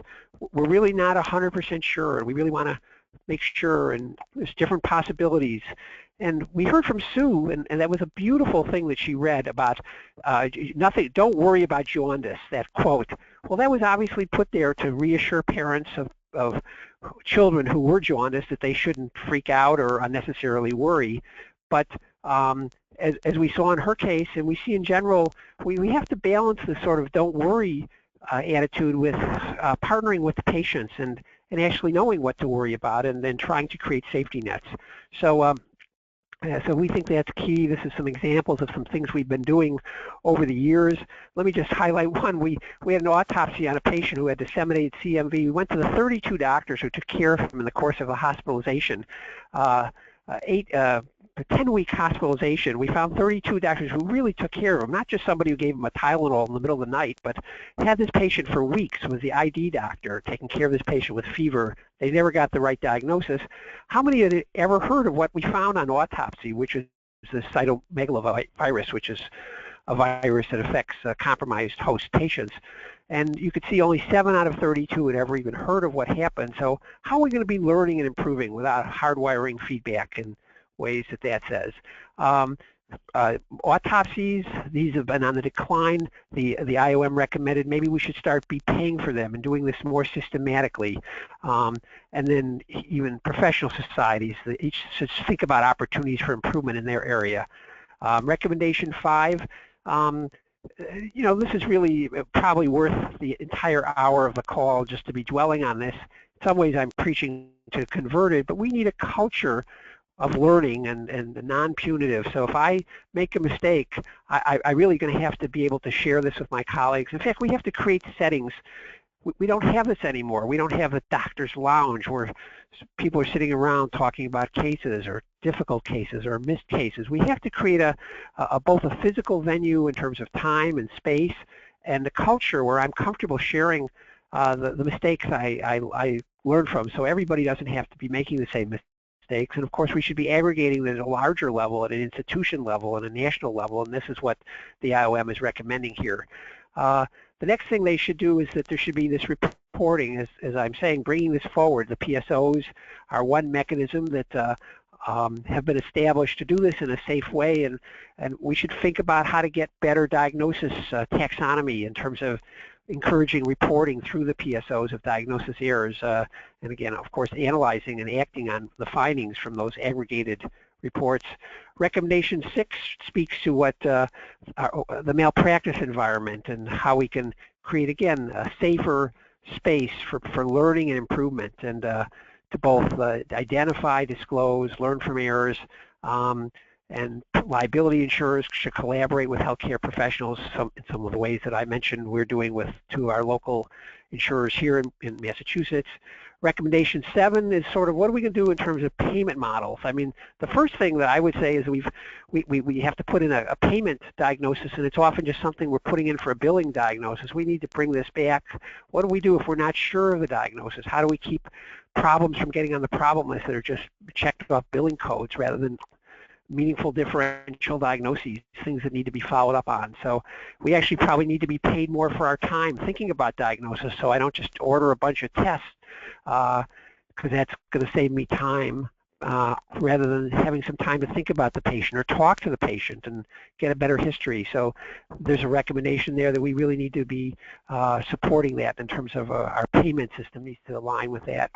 we're really not 100% sure, and we really want to make sure, and there's different possibilities. And we heard from Sue, and that was a beautiful thing that she read about nothing, don't worry about jaundice, that quote. Well, that was obviously put there to reassure parents of children who were jaundiced that they shouldn't freak out or unnecessarily worry. But as we saw in her case, and we see in general, we have to balance this sort of don't worry attitude with partnering with the patients and actually knowing what to worry about and then trying to create safety nets. So so we think that's key. This is some examples of some things we've been doing over the years. Let me just highlight one. We had an autopsy on a patient who had disseminated CMV. We went to the 32 doctors who took care of him in the course of a hospitalization. 10-week hospitalization. We found 32 doctors who really took care of him, not just somebody who gave him a Tylenol in the middle of the night, but had this patient for weeks, was the ID doctor taking care of this patient with fever. They never got the right diagnosis. How many had ever heard of what we found on autopsy, which is the cytomegalovirus, which is a virus that affects compromised host patients? And you could see only 7 out of 32 had ever even heard of what happened. So how are we going to be learning and improving without hardwiring feedback in ways that says? Autopsies, these have been on the decline. The IOM recommended maybe we should start paying for them and doing this more systematically. And then even professional societies, each should think about opportunities for improvement in their area. Recommendation 5, this is really probably worth the entire hour of the call just to be dwelling on this. In some ways I'm preaching to converted, but we need a culture of learning and non-punitive. So if I make a mistake, I really going to have to be able to share this with my colleagues. In fact, we have to create settings. We don't have this anymore. We don't have a doctor's lounge where people are sitting around talking about cases or difficult cases or missed cases. We have to create both a physical venue in terms of time and space and a culture where I'm comfortable sharing the mistakes I learned from, so everybody doesn't have to be making the same mistakes. And of course, we should be aggregating at a larger level, at an institution level, at a national level, and this is what the IOM is recommending here. The next thing they should do is that there should be this reporting, as I'm saying, bringing this forward. The PSOs are one mechanism that have been established to do this in a safe way, and we should think about how to get better diagnosis taxonomy in terms of encouraging reporting through the PSOs of diagnosis errors, and again, of course, analyzing and acting on the findings from those aggregated reports. Recommendation 6 speaks to what the malpractice environment and how we can create, again, a safer space for learning and improvement, and to both identify, disclose, learn from errors, and liability insurers should collaborate with healthcare professionals in some of the ways that I mentioned we're doing with 2 of our local insurers here in Massachusetts. Recommendation 7 is sort of what are we going to do in terms of payment models. I mean, the first thing that I would say is we have to put in a payment diagnosis, and it's often just something we're putting in for a billing diagnosis. We need to bring this back. What do we do if we're not sure of the diagnosis? How do we keep problems from getting on the problem list that are just checked off billing codes rather than meaningful differential diagnoses, things that need to be followed up on? So we actually probably need to be paid more for our time thinking about diagnosis, so I don't just order a bunch of tests, because that's going to save me time rather than having some time to think about the patient or talk to the patient and get a better history. So there's a recommendation there that we really need to be supporting that in terms of our payment system needs to align with that.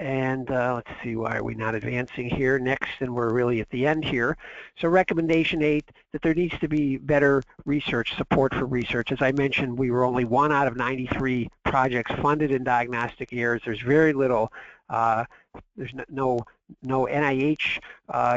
And let's see, why are we not advancing here next? And we're really at the end here. So recommendation 8, that there needs to be better research, support for research. As I mentioned, we were only 1 out of 93 projects funded in diagnostic errors. There's very little, there's no NIH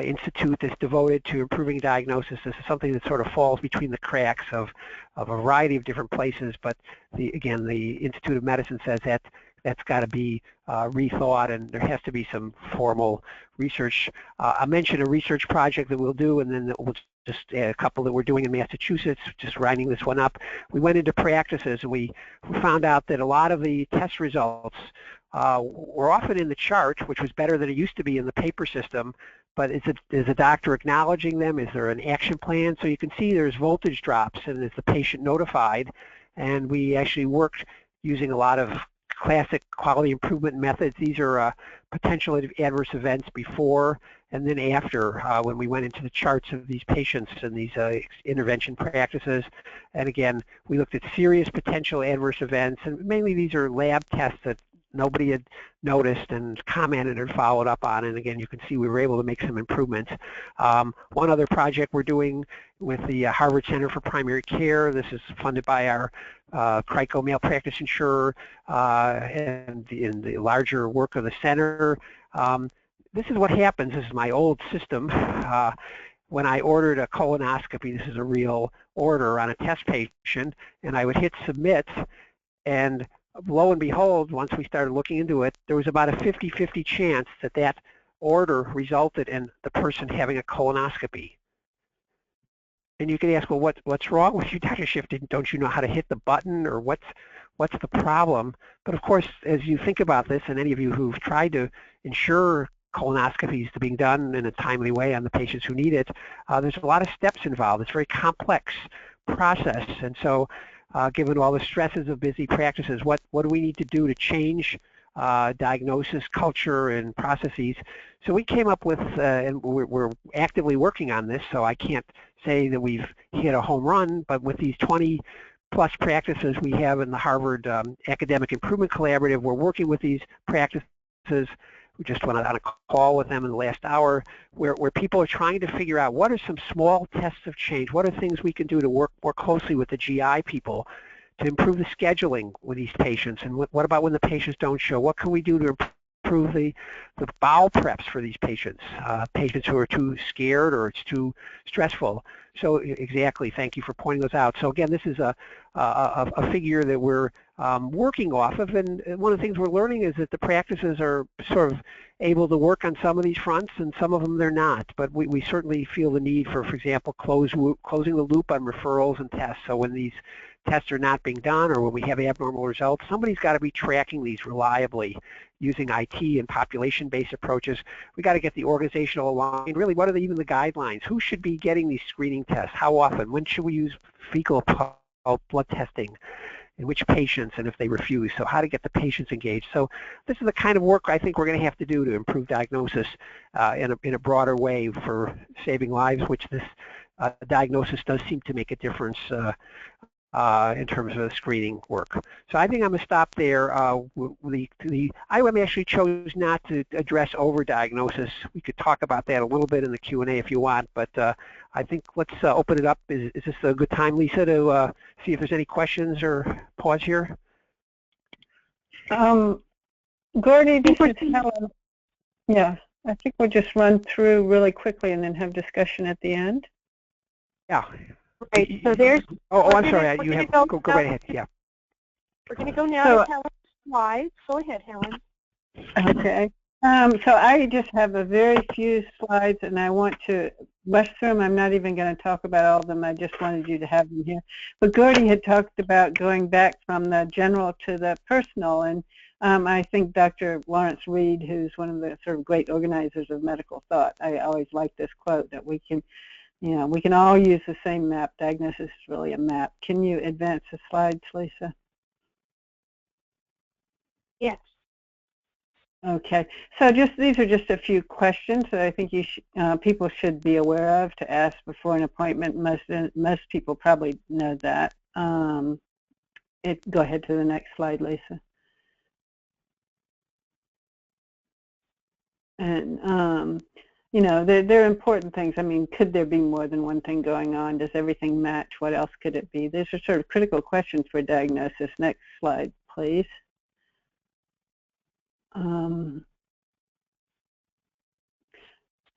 institute that's devoted to improving diagnosis. This is something that sort of falls between the cracks of a variety of different places, but again, the Institute of Medicine says that that's got to be rethought, and there has to be some formal research. I mentioned a research project that we'll do, and then we'll just a couple that we're doing in Massachusetts, just writing this one up. We went into practices, and we found out that a lot of the test results were often in the chart, which was better than it used to be in the paper system, but is a doctor acknowledging them? Is there an action plan? So you can see there's voltage drops, and is the patient notified? And we actually worked using a lot of classic quality improvement methods. These are potential adverse events before and then after when we went into the charts of these patients and these intervention practices. And again, we looked at serious potential adverse events, and mainly these are lab tests that nobody had noticed and commented and followed up on. And again, you can see we were able to make some improvements. One other project we're doing with the Harvard Center for Primary Care. This is funded by our CRICO malpractice insurer and in the larger work of the center. This is what happens. This is my old system. When I ordered a colonoscopy, this is a real order on a test patient, and I would hit submit, and lo and behold, once we started looking into it, there was about a 50-50 chance that that order resulted in the person having a colonoscopy. And you could ask, well, what's wrong with you, Dr. Schiff? Don't you know how to hit the button, or what's the problem? But of course, as you think about this, and any of you who've tried to ensure colonoscopies to being done in a timely way on the patients who need it, there's a lot of steps involved. It's a very complex process, and so given all the stresses of busy practices, what do we need to do to change diagnosis, culture, and processes. So we came up with, and we're actively working on this, so I can't say that we've hit a home run, but with these 20 plus practices we have in the Harvard Academic Improvement Collaborative, we're working with these practices. We just went on a call with them in the last hour where people are trying to figure out what are some small tests of change, what are things we can do to work more closely with the GI people to improve the scheduling with these patients, and what about when the patients don't show? What can we do to improve the bowel preps for these patients, patients who are too scared or it's too stressful? So exactly, thank you for pointing those out. So again, this is a figure that we're working off of, and one of the things we're learning is that the practices are sort of able to work on some of these fronts, and some of them they're not. But we certainly feel the need for example, closing the loop on referrals and tests. So when these tests are not being done or when we have abnormal results, somebody's got to be tracking these reliably using IT and population-based approaches. We got to get the organizational aligned. Really, what are even the guidelines? Who should be getting these screening tests? How often? When should we use fecal blood testing? In which patients, and if they refuse? So how to get the patients engaged. So this is the kind of work I think we're going to have to do to improve diagnosis in a broader way for saving lives, which this diagnosis does seem to make a difference in terms of the screening work. So I think I'm going to stop there. The IOM actually chose not to address overdiagnosis. We could talk about that a little bit in the Q&A if you want, but I think let's open it up. Is this a good time, Lisa, to see if there's any questions or pause here?
Gordy, this is Helen. Yeah, I think we'll just run through really quickly and then have discussion at the end.
Yeah.
Right, so there's...
I'm sorry, you have, go right ahead, yeah.
We're going to go now to Helen's slides. Go ahead, Helen.
Okay. So I just have a very few slides, and I want to rush through them. I'm not even going to talk about all of them. I just wanted you to have them here. But Gordy had talked about going back from the general to the personal, and I think Dr. Lawrence Reed, who's one of the sort of great organizers of medical thought, I always like this quote that we can all use the same map. Diagnosis is really a map. Can you advance the slides, Lisa?
Yes.
Okay. So these are just a few questions that I think people should be aware of to ask before an appointment. Most people probably know that. Go ahead to the next slide, Lisa. And they're important things. I mean, could there be more than one thing going on? Does everything match? What else could it be? These are sort of critical questions for diagnosis. Next slide, please.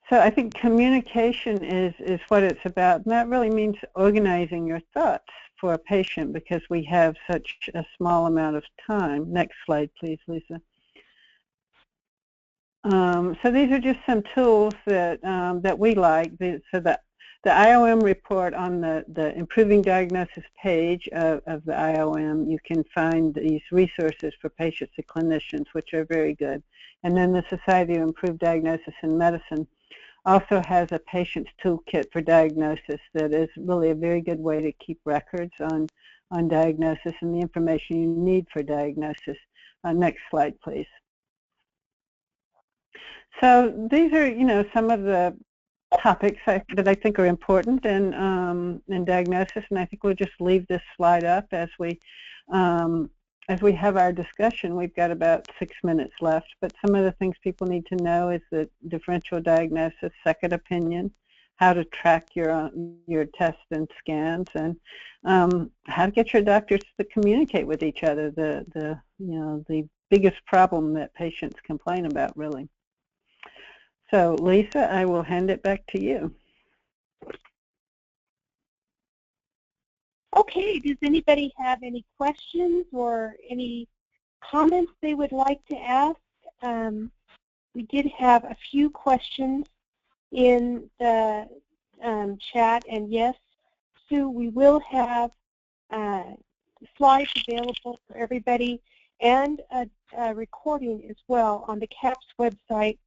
So I think communication is what it's about, and that really means organizing your thoughts for a patient because we have such a small amount of time. Next slide, please, Lisa. So these are just some tools that we like. So that the IOM report on the Improving Diagnosis page of the IOM, you can find these resources for patients and clinicians, which are very good. And then the Society of Improved Diagnosis in Medicine also has a patient's toolkit for diagnosis that is really a very good way to keep records on diagnosis and the information you need for diagnosis. Next slide, please. So these are, some of the topics that I think are important in diagnosis, and I think we'll just leave this slide up as we have our discussion. We've got about 6 minutes left, but some of the things people need to know is that differential diagnosis, second opinion, how to track your tests and scans, and how to get your doctors to communicate with each other. The biggest problem that patients complain about, really. So, Lisa, I will hand it back to you.
Okay, does anybody have any questions or any comments they would like to ask? We did have a few questions in the chat, and yes, Sue, we will have slides available for everybody and a recording as well on the CAPS website.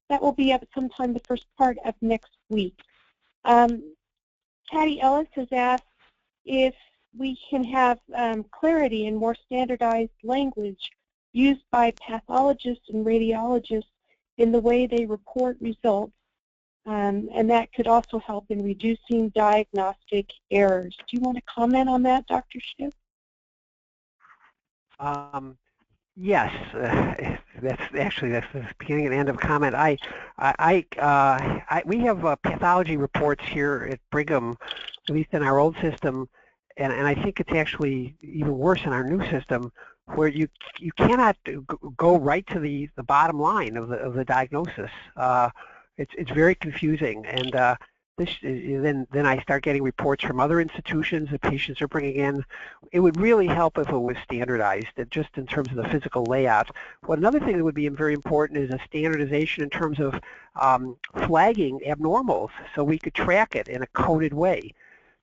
That will be up sometime the first part of next week. Patty Ellis has asked if we can have clarity and more standardized language used by pathologists and radiologists in the way they report results, and that could also help in reducing diagnostic errors. Do you want to comment on that, Dr. Schiff?
Yes, that's the beginning and end of a comment. We have pathology reports here at Brigham, at least in our old system, and I think it's actually even worse in our new system, where you cannot go right to the bottom line of the diagnosis. It's very confusing, and then I start getting reports from other institutions that patients are bringing in. It would really help if it was standardized, just in terms of the physical layout. Another thing that would be very important is a standardization in terms of flagging abnormals, so we could track it in a coded way.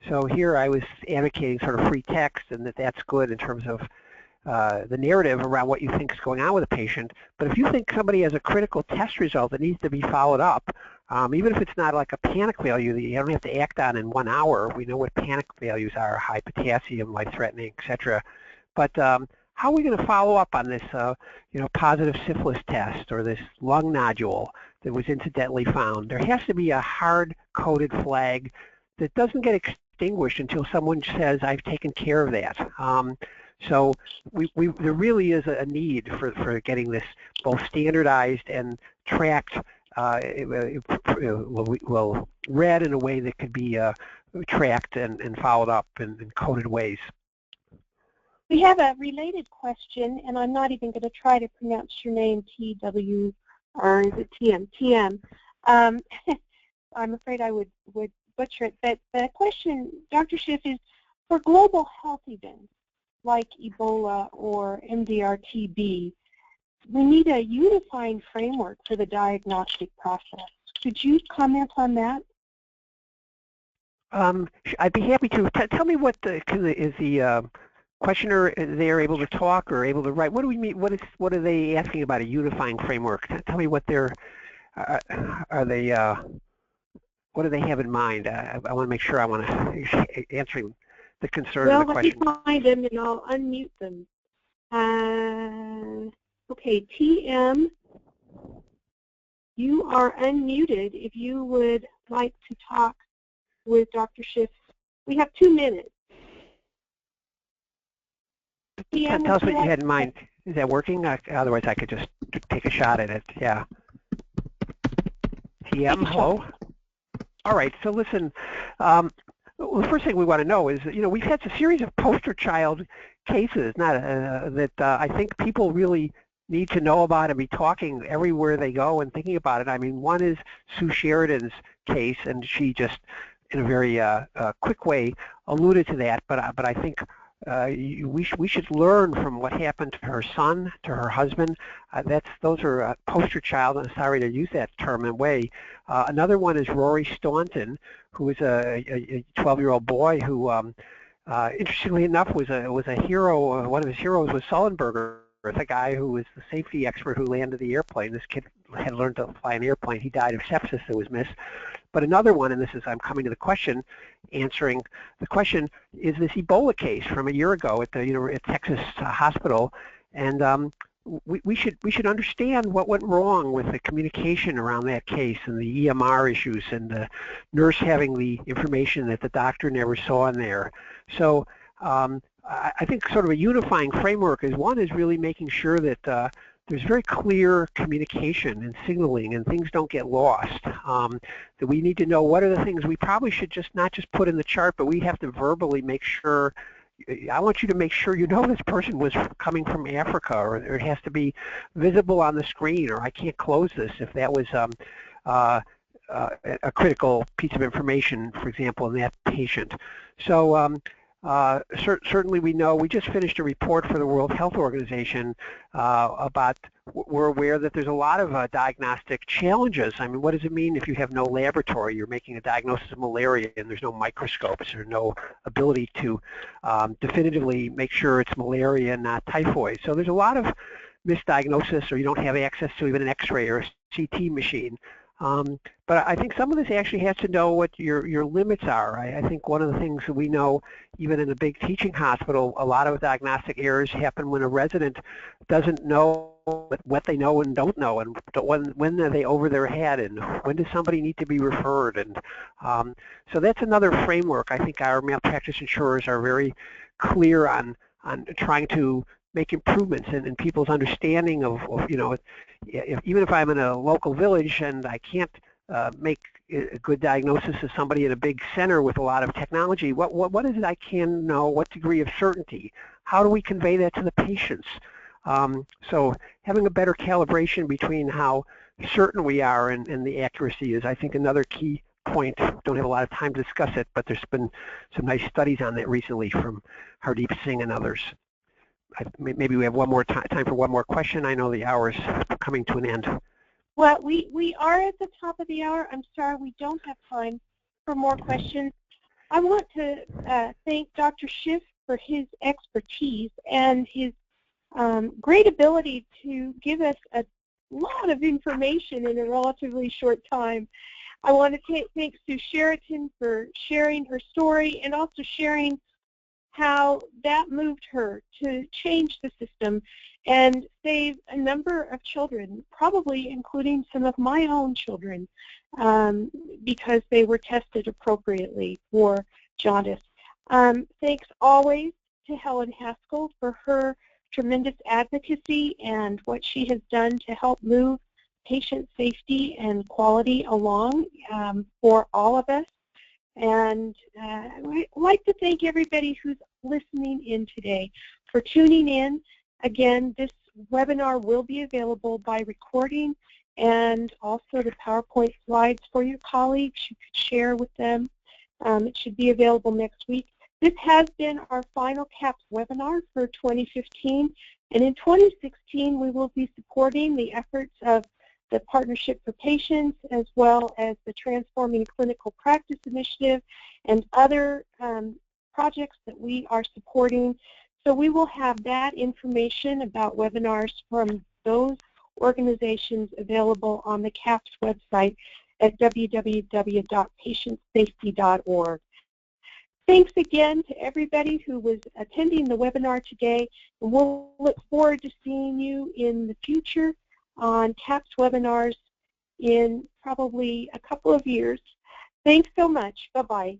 So here I was advocating sort of free text, and that's good in terms of the narrative around what you think is going on with a patient. But if you think somebody has a critical test result that needs to be followed up, even if it's not like a panic value that you don't have to act on in 1 hour, we know what panic values are: high potassium, life-threatening, etc. But how are we going to follow up on this, positive syphilis test or this lung nodule that was incidentally found? There has to be a hard-coded flag that doesn't get extinguished until someone says, "I've taken care of that." So there really is a need for getting this both standardized and tracked, read in a way that could be tracked and followed up in coded ways.
We have a related question, and I'm not even going to try to pronounce your name, T-W, or is it T-M? T-M. I'm afraid I would butcher it, but the question, Dr. Schiff, is for global health events like Ebola or MDR-TB, we need a unifying framework for the diagnostic process. Could you comment on that?
I'd be happy to. Tell me what is the questioner, they are able to talk or able to write? What do we mean? What are they asking about a unifying framework? Tell me what they're, are they, what do they have in mind? I want to make sure I want to answering the concern of the question.
Well, let me find them and I'll unmute them. Okay, TM, you are unmuted if you would like to talk with Dr. Schiff. We have 2 minutes. TM,
tell us what you had in mind. Is that working? Otherwise, I could just take a shot at it. Yeah. TM, hello? All right, so listen, well, the first thing we want to know is, we've had a series of poster child cases that I think people really need to know about and be talking everywhere they go and thinking about it. I mean, one is Sue Sheridan's case, and she just, in a very quick way, alluded to that. But I think we should learn from what happened to her son, to her husband. Those are poster child. I'm sorry to use that term in a way. Another one is Rory Staunton, who was a 12-year-old boy who, interestingly enough, was a hero. One of his heroes was Sullenberger, the guy who was the safety expert who landed the airplane. This kid had learned to fly an airplane. He died of sepsis that was missed. But another one, and this is, I'm coming to the question, answering the question, is this Ebola case from a year ago at the at Texas hospital. And we should understand what went wrong with the communication around that case and the EMR issues and the nurse having the information that the doctor never saw in there. So I think sort of a unifying framework is really making sure that there's very clear communication and signaling and things don't get lost. That we need to know what are the things we probably should not just put in the chart, but we have to verbally make sure. I want you to make sure you know this person was coming from Africa, or it has to be visible on the screen, or I can't close this if that was a critical piece of information, for example, in that patient. So certainly we know, we just finished a report for the World Health Organization about, we're aware that there's a lot of diagnostic challenges. I mean, what does it mean if you have no laboratory? You're making a diagnosis of malaria and there's no microscopes or no ability to definitively make sure it's malaria and not typhoid. So there's a lot of misdiagnosis, or you don't have access to even an X-ray or a CT machine. But I think some of this actually has to know what your limits are. I think one of the things that we know, even in a big teaching hospital, a lot of diagnostic errors happen when a resident doesn't know what they know and don't know, and when are they over their head, and when does somebody need to be referred. And so that's another framework. I think our malpractice insurers are very clear on trying to make improvements in people's understanding of you know, even if I'm in a local village and I can't make a good diagnosis of somebody in a big center with a lot of technology, what is it I can know, what degree of certainty? How do we convey that to the patients? So having a better calibration between how certain we are and the accuracy is, I think, another key point. Don't have a lot of time to discuss it, but there's been some nice studies on that recently from Hardeep Singh and others. Maybe we have one more time for one more question. I know the hour is coming to an end.
Well, we are at the top of the hour. I'm sorry, we don't have time for more questions. I want to thank Dr. Schiff for his expertise and his great ability to give us a lot of information in a relatively short time. I want to thank Sue Sheraton for sharing her story and also sharing how that moved her to change the system and save a number of children, probably including some of my own children, because they were tested appropriately for jaundice. Thanks always to Helen Haskell for her tremendous advocacy and what she has done to help move patient safety and quality along for all of us. And I'd like to thank everybody who's listening in today for tuning in. Again, this webinar will be available by recording, and also the PowerPoint slides for your colleagues. You could share with them. It should be available next week. This has been our final CAPS webinar for 2015, and in 2016 we will be supporting the efforts of the Partnership for Patients, as well as the Transforming Clinical Practice Initiative and other projects that we are supporting. So we will have that information about webinars from those organizations available on the CAPS website at www.patientsafety.org. Thanks again to everybody who was attending the webinar today, and we'll look forward to seeing you in the future on CAPS webinars in probably a couple of years. Thanks so much. Bye-bye.